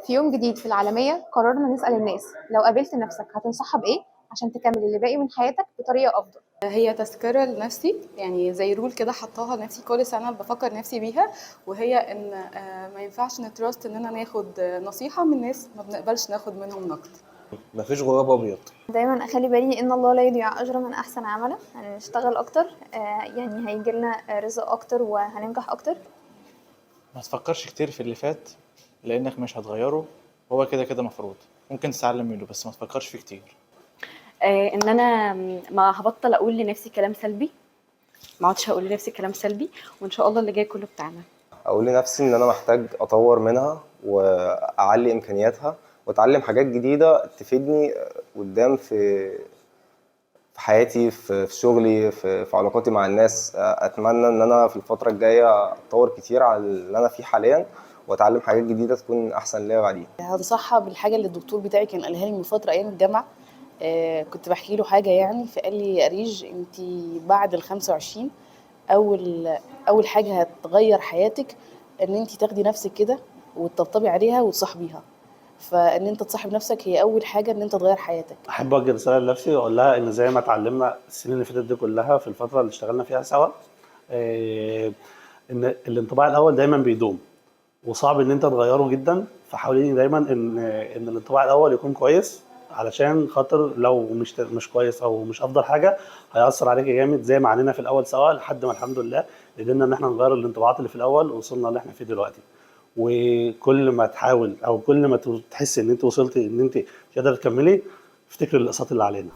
في يوم جديد في العالمية قررنا نسأل الناس لو قابلت نفسك هتنصحها بإيه عشان تكمل اللي باقي من حياتك بطريقة أفضل. هي تذكرة لنفسي، يعني زي رول كده حطاها لنفسي كل سنة بفكر نفسي بيها، وهي ان ما ينفعش نتراست اننا ناخد نصيحة من ناس ما بنقبلش ناخد منهم نقد. مفيش غراب ابيض. دايما اخلي بالي ان الله لا يضيع اجر من احسن عملا، يعني نشتغل اكتر يعني هيجي لنا رزق اكتر وهننجح اكتر. ما تفكرش كتير في اللي فات لانك مش هتغيره، هو كده كده مفروض، ممكن تتعلم منه بس ما تفكرش فيه كتير. ان انا ما هبطل اقول لنفسي كلام سلبي، ما عادش هقول لنفسي كلام سلبي، وان شاء الله اللي جاي كله بتاعنا. اقول لنفسي ان انا محتاج اطور منها واعلي امكانياتها واتعلم حاجات جديده تفيدني قدام في حياتي، في شغلي، في علاقاتي مع الناس. اتمنى ان انا في الفتره الجايه اطور كتير على اللي انا فيه حاليا واتعلم حاجات جديده تكون احسن ليا بعدين. هنصحها بالحاجه اللي الدكتور بتاعي كان قالها لي من فتره ايام الجامعه. كنت بحكي له حاجه يعني، فقال لي يا ريج انت بعد ال 25 اول حاجه هتغير حياتك ان انت تاخدي نفسك كده وتطبطبي عليها وتصاحبيها، فان انت تصاحب نفسك هي اول حاجه ان انت تغير حياتك. احب اوجه رساله لنفسي واقول لها ان زي ما اتعلمنا السنين اللي فاتت دي كلها في الفتره اللي اشتغلنا فيها سوا، ان الانطباع الاول دايما بيدوم وصعب ان انت تغيره جدا، فحاولي دايما ان الانطباع الاول يكون كويس، علشان خاطر لو مش كويس او مش افضل حاجه هيأثر عليك جامد زي ما عانينا في الاول سوا، لحد ما الحمد لله قدرنا ان احنا نغير الانطباعات اللي في الاول ووصلنا اللي احنا فيه دلوقتي. وكل ما تحاول او كل ما تحس ان انت وصلتي ان انت مش قادره تكملي، افتكري الاقساط اللي علينا.